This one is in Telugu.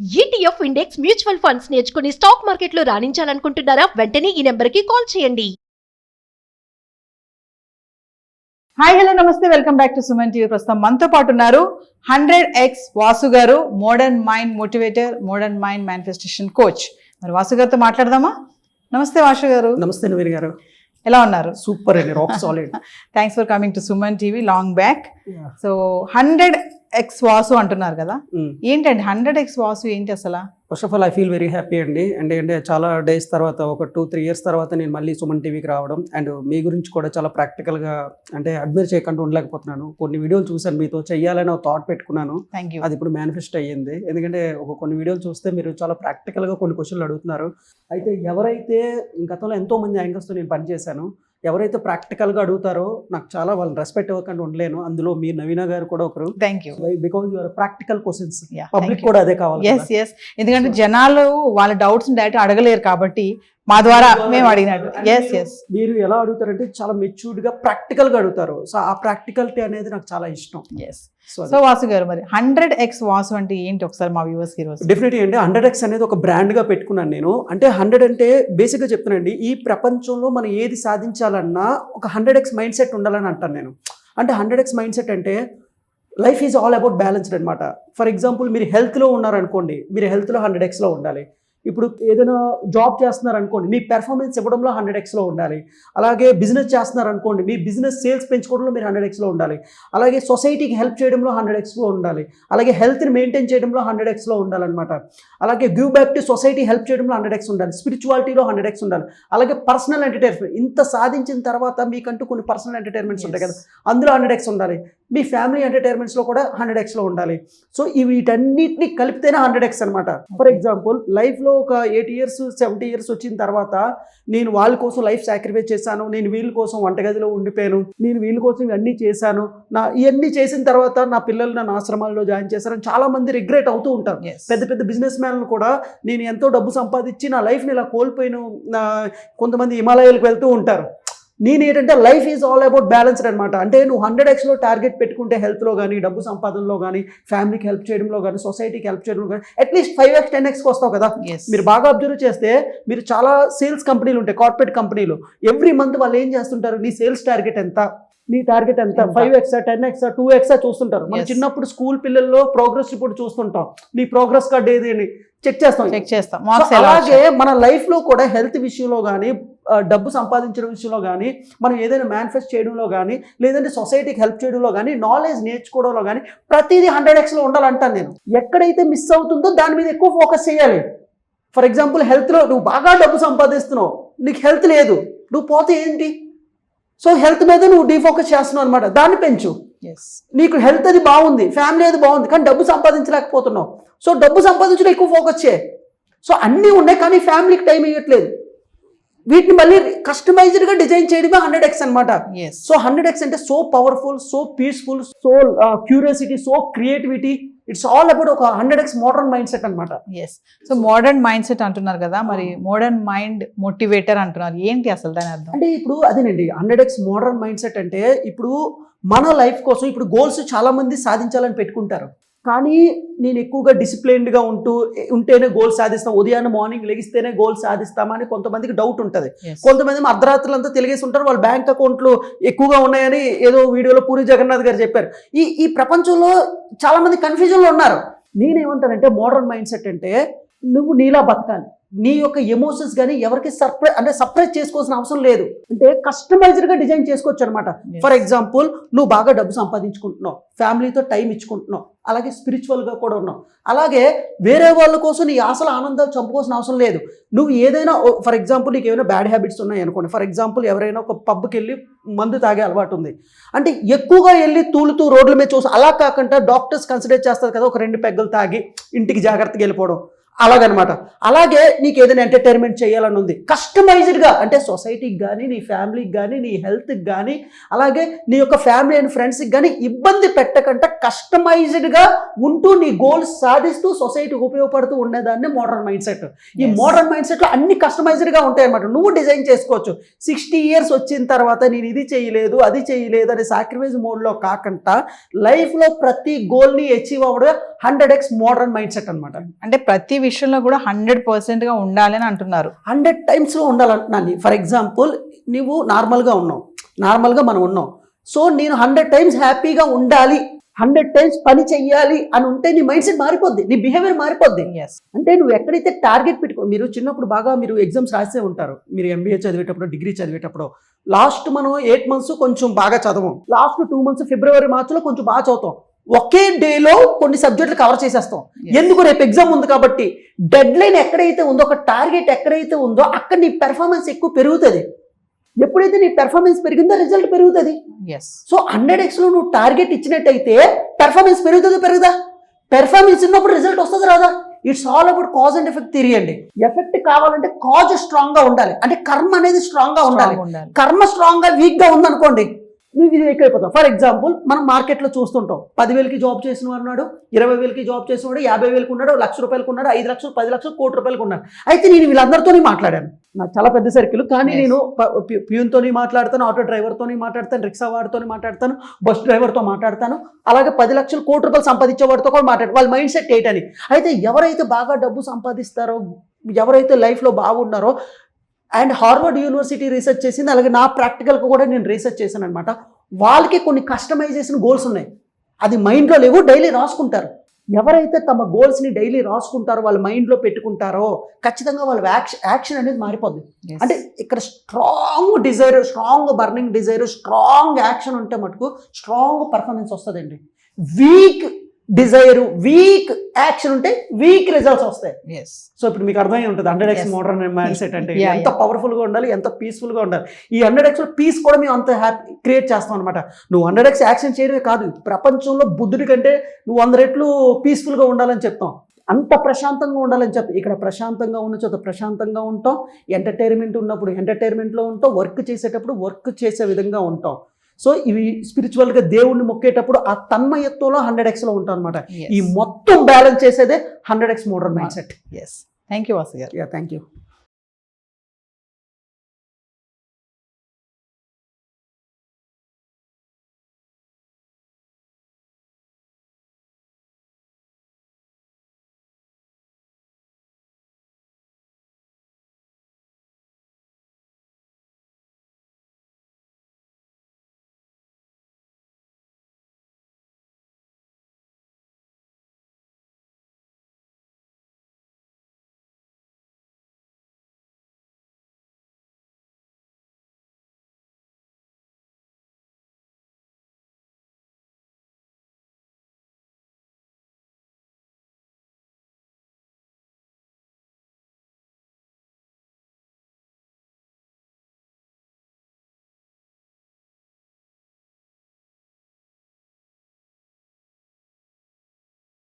ఈటీఎఫ్ ఇండెక్స్ మ్యూచువల్ ఫండ్స్ నేర్చుకుని స్టాక్ మార్కెట్లో రాణించాలనుకుంటున్నారా? వెంటనే ఈ నెంబర్కి కాల్ చేయండి. హాయ్ హలో నమస్తే, welcome back to Suman TV. ప్రస్తుతం మనతో పాటు ఉన్నారు 100x వాసు గారు, modern mind motivator, modern mind manifestation coach. మరి వాసు గారితో మాట్లాడదామా? నమస్తే వాసు గారు. నమస్తే నవీన్ గారు, ఎలా ఉన్నారు? సూపర్ అండి, rock solid. Thanks for coming to Suman TV long back. So 100x Vasu అంటున్నారు కదా, ఏంటండి 100x వాసు ఏంటి అసలు? First of all I feel very happy అండి. అంటే చాలా డేస్ తర్వాత, ఒక 2-3 years తర్వాత నేను మళ్ళీ సుమన్ టీవీకి రావడం, అండ్ మీ గురించి కూడా చాలా ప్రాక్టికల్గా అంటే అడ్మైర్ చేయకుండా ఉండలేకపోతున్నాను. కొన్ని వీడియోలు చూశాను, మీతో చెయ్యాలని ఒక థాట్ పెట్టుకున్నాను. Thank you. అది ఇప్పుడు మేనిఫెస్ట్ అయ్యింది. ఎందుకంటే కొన్ని వీడియోలు చూస్తే మీరు చాలా ప్రాక్టికల్గా కొన్ని క్వశ్చన్లు అడుగుతున్నారు. అయితే ఎవరైతే గతంలో ఎంతోమంది యాంకర్స్తో నేను పనిచేశాను, ఎవరైతే ప్రాక్టికల్గా అడుగుతారో నాకు చాలా వాళ్ళని రెస్పెక్ట్ ఇవ్వకుండా ఉండలేను. అందులో మీరు నవీన గారు కూడా ఒకరు. Thank you. Because your practical questions, public కూడా అదే కావాలి. ఎస్, ఎందుకంటే జనాలు వాళ్ళ డౌట్స్ డైరెక్ట్ అడగలేరు కాబట్టి మా ద్వారా మేము అడిగినట్టు. ఎస్ మీరు ఎలా అడుగుతారంటే చాలా మెచ్యూర్డ్ గా ప్రాక్టికల్ గా అడుగుతారు. సో ఆ ప్రాక్టికల్టీ అనేది నాకు చాలా ఇష్టం. సో వాసు గారు, మరి 100x వాసు అంటే ఏంటి ఒకసారి మా వ్యూవర్స్ కి రోజు? డెఫినెట్లీ అండి, 100x అనేది ఒక బ్రాండ్ గా పెట్టుకున్నాను నేను. అంటే 100 అంటే బేసిక్ గా చెప్తానండి, ఈ ప్రపంచంలో మనం ఏది సాధించాలన్నా ఒక 100x మైండ్ సెట్ ఉండాలని అంటాను నేను. అంటే 100x మైండ్ సెట్ అంటే life is all about balanced అనమాట. ఫర్ ఎగ్జాంపుల్, మీరు హెల్త్లో ఉన్నారనుకోండి, మీరు హెల్త్లో 100xలో ఉండాలి. ఇప్పుడు ఏదైనా జాబ్ చేస్తున్నారు అనుకోండి, మీ పెర్ఫార్మెన్స్ ఇవ్వడంలో 100xలో ఉండాలి. అలాగే బిజినెస్ చేస్తున్నారు అనుకోండి, మీ బిజినెస్ సేల్స్ పెంచుకోవడంలో మీరు 100xలో ఉండాలి. అలాగే సొసైటీకి హెల్ప్ చేయడంలో 100xలో ఉండాలి. అలాగే హెల్త్ని మెయింటైన్ చేయడంలో 100xలో ఉండాలన్నమాట. అలాగే give back to society help చేయడంలో 100x ఉండాలి. స్పిరిచువాలిటీలో 100x ఉండాలి. అలాగే పర్సనల్ ఎంటర్టైన్మెంట్, ఇంత సాధించిన తర్వాత మీకంటూ కొన్ని పర్సనల్ ఎంటర్టైన్మెంట్స్ ఉంటాయి కదా, అందులో 100x ఉండాలి. మీ ఫ్యామిలీ ఎంటర్టైన్మెంట్స్లో కూడా 100xలో ఉండాలి. సో వీటన్నిటిని కలిపితేనే 100x అనమాట. ఫర్ ఎగ్జాంపుల్, లైఫ్లో ఒక 8 years 70 years వచ్చిన తర్వాత నేను వాళ్ళ కోసం లైఫ్ సాక్రిఫైస్ చేశాను, నేను వీళ్ళ కోసం వంటగదిలో ఉండిపోయాను, నేను వీళ్ళ కోసం ఇవన్నీ చేశాను, ఇవన్నీ చేసిన తర్వాత నా పిల్లలు నన్ను ఆశ్రమాల్లో జాయిన్ చేశారని చాలా మంది రిగ్రెట్ అవుతూ ఉంటారు. పెద్ద పెద్ద బిజినెస్ మ్యాన్లు కూడా నేను ఎంతో డబ్బు సంపాదించి నా లైఫ్ని ఇలా కోల్పోయాను, కొంతమంది హిమాలయాలకు వెళ్తూ ఉంటారు. నేనేంటంటే life is all about balanced అనమాట. అంటే నువ్వు 100xలో టార్గెట్ పెట్టుకుంటే హెల్త్లో కానీ, డబ్బు సంపాదనలో కానీ, ఫ్యామిలీకి హెల్ప్ చేయడంలో కానీ, సొసైటీకి హెల్ప్ చేయడంలో కానీ అట్లీస్ట్ 5x 10xకి వస్తావు కదా. మీరు బాగా అబ్జర్వ్ చేస్తే మీరు చాలా సేల్స్ కంపెనీలు ఉంటాయి, కార్పొరేట్ కంపెనీలు. ఎవ్రీ మంత్ వాళ్ళు ఏం చేస్తుంటారు, నీ సేల్స్ టార్గెట్ ఎంత, నీ టార్గెట్ ఎంత, 5x 10x 2x చూస్తుంటారు. మనం చిన్నప్పుడు స్కూల్ పిల్లల్లో ప్రోగ్రెస్ రిపోర్ట్ చూస్తుంటాం, నీ ప్రోగ్రెస్ కార్డ్ ఏది అని చెక్ చేస్తాం. అలాగే మన లైఫ్లో కూడా హెల్త్ విషయంలో కానీ, డబ్బు సంపాదించడం విషయంలో కానీ, మనం ఏదైనా మేనిఫెస్ట్ చేయడంలో కానీ, లేదంటే సొసైటీకి హెల్ప్ చేయడంలో కానీ, నాలెడ్జ్ నేర్చుకోవడంలో కానీ ప్రతిదీ 100xలో ఉండాలంటాను నేను. ఎక్కడైతే మిస్ అవుతుందో దాని మీద ఎక్కువ ఫోకస్ చేయాలి. ఫర్ ఎగ్జాంపుల్, హెల్త్లో నువ్వు బాగా డబ్బు సంపాదిస్తున్నావు, నీకు హెల్త్ లేదు, నువ్వు పోతే ఏంటి? సో హెల్త్ మీద నువ్వు డీఫోకస్ చేస్తున్నావు అనమాట. దాన్ని పెంచు. నీకు హెల్త్ అది బాగుంది, ఫ్యామిలీ అది బాగుంది, కానీ డబ్బు సంపాదించలేకపోతున్నావు. సో డబ్బు సంపాదించడం ఎక్కువ ఫోకస్ చేయి. సో అన్నీ ఉన్నాయి కానీ ఫ్యామిలీకి టైం ఇవ్వట్లేదు. వీటిని మళ్ళీ కస్టమైజ్డ్గా డిజైన్ చేయడమే 100x అనమాట. సో 100x అంటే so powerful, so peaceful, so curiosity, so creativity. It's all about ఒక 100x మోడర్న్ మైండ్ సెట్ అనమాట. సో మోడర్న్ మైండ్ సెట్ అంటున్నారు కదా, మరి మోడర్న్ మైండ్ మోటివేటర్ అంటున్నారు, ఏంటి అసలు దాని అర్థం? అంటే ఇప్పుడు అదేనండి, 100x మోడర్న్ మైండ్ సెట్ అంటే ఇప్పుడు మన లైఫ్ కోసం ఇప్పుడు గోల్స్ చాలా మంది సాధించాలని పెట్టుకుంటారు. కానీ నేను ఎక్కువగా డిసిప్లైన్డ్గా ఉంటేనే గోల్ సాధిస్తాం, ఉదయాన్నే మార్నింగ్ లెగిస్తేనే గోల్ సాధిస్తామా అని కొంతమందికి డౌట్ ఉంటుంది. కొంతమంది అర్ధరాత్రులంతా తెలిగేసి ఉంటారు, వాళ్ళ బ్యాంక్ అకౌంట్లు ఎక్కువగా ఉన్నాయని ఏదో వీడియోలో పూరి జగన్నాథ్ గారు చెప్పారు. ఈ ప్రపంచంలో చాలా మంది కన్ఫ్యూజన్లో ఉన్నారు. నేనేమంటానంటే మోడర్న్ మైండ్ సెట్ అంటే నువ్వు నీలా బతకాలి. నీ యొక్క ఎమోషన్స్ కానీ ఎవరికి సర్ప్రైజ్ చేసుకోవాల్సిన అవసరం లేదు. అంటే కస్టమైజ్డ్గా డిజైన్ చేసుకోవచ్చు అనమాట. ఫర్ ఎగ్జాంపుల్, నువ్వు బాగా డబ్బు సంపాదించుకుంటున్నావు, ఫ్యామిలీతో టైం ఇచ్చుకుంటున్నావు, అలాగే స్పిరిచువల్గా కూడా ఉన్నావు. అలాగే వేరే వాళ్ళ కోసం నీ ఆశల ఆనందాలు చంపుకోవాల్సిన అవసరం లేదు. నువ్వు ఏదైనా, ఫర్ ఎగ్జాంపుల్ నీకు ఏమైనా బ్యాడ్ హ్యాబిట్స్ ఉన్నాయి అనుకోండి. ఫర్ ఎగ్జాంపుల్, ఎవరైనా ఒక పబ్కి వెళ్ళి మందు తాగే అలవాటు ఉంది అంటే ఎక్కువగా వెళ్ళి తూలుతూ రోడ్ల మీద చూసి, అలా కాకుండా డాక్టర్స్ కన్సిడర్ చేస్తారు కదా, ఒక 2 పెగ్గలు తాగి ఇంటికి జాగ్రత్తగా వెళ్ళిపోవడం. అలాగనమాట. అలాగే నీకు ఏదైనా ఎంటర్టైన్మెంట్ చేయాలని ఉంది, కస్టమైజ్డ్గా అంటే సొసైటీకి కానీ నీ ఫ్యామిలీకి కానీ నీ హెల్త్కి కానీ అలాగే నీ యొక్క ఫ్యామిలీ అండ్ ఫ్రెండ్స్కి కానీ ఇబ్బంది పెట్టకుండా కస్టమైజ్డ్గా ఉంటూ నీ గోల్స్ సాధిస్తూ సొసైటీకి ఉపయోగపడుతూ ఉండేదాన్ని మోడర్న్ మైండ్ సెట్. ఈ మోడర్న్ మైండ్ సెట్లో అన్ని కస్టమైజ్డ్గా ఉంటాయి అనమాట. నువ్వు డిజైన్ చేసుకోవచ్చు. 60 years వచ్చిన తర్వాత నేను ఇది చేయలేదు అది చేయలేదు అనే సాక్రిఫైస్ మోడ్లో కాకుండా లైఫ్లో ప్రతి గోల్ని అచీవ్ అవ్వడం 100x మోడర్న్ మైండ్ సెట్ అనమాట. అంటే ప్రతి విషయంలో కూడా 100% గా ఉండాలి అని అంటున్నారు. 100 times ఉండాలంటున్నాను. ఫర్ ఎగ్జాంపుల్ నువ్వు నార్మల్గా ఉన్నావు, నార్మల్గా మనం ఉన్నాం. సో నేను 100 times హ్యాపీగా ఉండాలి, 100 times పని చెయ్యాలి అని ఉంటే నీ మైండ్ సెట్ మారిపోద్ది, నీ బిహేవియర్ మారిపోద్ది. అంటే నువ్వు ఎక్కడైతే టార్గెట్ పెట్టుకో, మీరు చిన్నప్పుడు బాగా మీరు ఎగ్జామ్స్ రాసే ఉంటారు, మీరు MBA చదివేటప్పుడు డిగ్రీ చదివేటప్పుడు లాస్ట్ మనం 8 months కొంచెం బాగా చదవం, లాస్ట్ 2 months February March కొంచెం బాగా చదువుతాం. ఒకే డేలో కొన్ని సబ్జెక్టులు కవర్ చేసేస్తాం. ఎందుకు? రేపు ఎగ్జామ్ ఉంది కాబట్టి. డెడ్ లైన్ ఎక్కడైతే ఉందో, ఒక టార్గెట్ ఎక్కడైతే ఉందో అక్కడ నీ పెర్ఫార్మెన్స్ ఎక్కువ పెరుగుతుంది. ఎప్పుడైతే నీ పెర్ఫార్మెన్స్ పెరిగిందో రిజల్ట్ పెరుగుతుంది. సో 100x లో నువ్వు టార్గెట్ ఇచ్చినట్టయితే పెర్ఫార్మెన్స్ పెరుగుదా? పెర్ఫార్మెన్స్ ఉన్నప్పుడు రిజల్ట్ వస్తుంది రాదా? It's all about cause and effect theory అండి. ఎఫెక్ట్ కావాలంటే కాజ్ స్ట్రాంగ్ గా ఉండాలి, అంటే కర్మ అనేది స్ట్రాంగ్ గా ఉండాలి. కర్మ స్ట్రాంగ్ గా వీక్ గా ఉందనుకోండి నువ్వు ఇది ఎక్కువైపోతావు. ఫర్ ఎగ్జాంపుల్ మనం మార్కెట్లో చూస్తుంటాం, 10,000కి జాబ్ చేసిన వాడు ఉన్నాడు, 20,000కి జాబ్ చేసిన వాడు, 50,000కి ఉన్నాడు, 1,00,000 రూపాయలకు ఉన్నాడు, 5 లక్షలు, 10 లక్షలు, 1 కోటి రూపాయలకు ఉన్నాడు. అయితే నేను వీళ్ళందరితోనే మాట్లాడాను, నాకు చాలా పెద్ద సర్కిల్. కానీ నేను ప్యూన్తోని మాట్లాడతాను, ఆటో డ్రైవర్తోని మాట్లాడతాను, రిక్షా వాడితోని మాట్లాడతాను, బస్ డ్రైవర్తో మాట్లాడతాను, అలాగే 10 లక్షలు, 1 కోటి రూపాయలు సంపాదించే వాడితో కూడా మాట్లాడు. వాళ్ళ మైండ్ సెట్ ఏంటని. అయితే ఎవరైతే బాగా డబ్బు సంపాదిస్తారో, ఎవరైతే లైఫ్లో బాగున్నారో, అండ్ హార్వర్డ్ యూనివర్సిటీ రీసెర్చ్ చేసింది, అలాగే నా ప్రాక్టికల్గా కూడా నేను రీసెర్చ్ చేశాను అనమాట. వాళ్ళకి కొన్ని కస్టమైజేషన్ గోల్స్ ఉన్నాయి, అది మైండ్లో లేవు, డైలీ రాసుకుంటారు. ఎవరైతే తమ గోల్స్ని డైలీ రాసుకుంటారో, వాళ్ళ మైండ్లో పెట్టుకుంటారో ఖచ్చితంగా వాళ్ళ యాక్షన్ అనేది మారిపోద్ది. అంటే ఇక్కడ strong desire, strong burning desire, strong action ఉంటే మటుకు స్ట్రాంగ్ పర్ఫార్మెన్స్ వస్తుందండి. వీక్ డిజైర్, వీక్ యాక్షన్ ఉంటే వీక్ రిజల్ట్స్ వస్తాయి. సో ఇప్పుడు మీకు అర్థమై ఉంటుంది 100x మోడర్న్ మైండ్ సెట్ అంటే ఎంత పవర్ఫుల్ గా ఉండాలి, ఎంత పీస్ఫుల్ గా ఉండాలి. ఈ 100x లో పీస్ కూడా మేము అంత హ్యాపీ క్రియేట్ చేస్తాం అనమాట. నువ్వు 100x యాక్షన్ చేయడమే కాదు, ప్రపంచంలో బుద్ధుడి కంటే నువ్వు 100 రెట్లు పీస్ఫుల్ గా ఉండాలని చెప్తాం. అంత ప్రశాంతంగా ఉండాలని చెప్తాం. ఇక్కడ ప్రశాంతంగా ఉన్న చోట ప్రశాంతంగా ఉంటాం, ఎంటర్టైన్మెంట్ ఉన్నప్పుడు ఎంటర్టైన్మెంట్లో ఉంటాం, వర్క్ చేసేటప్పుడు వర్క్ చేసే విధంగా ఉంటాం. సో ఇవి స్పిరిచువల్గా దేవుణ్ణి మొక్కేటప్పుడు ఆ తన్మయత్వంలో 100x లో ఉంటాం అనమాట. ఈ మొత్తం బ్యాలెన్స్ చేసేదే 100x modern mindset. Thank you Vasu గారు. Thank you.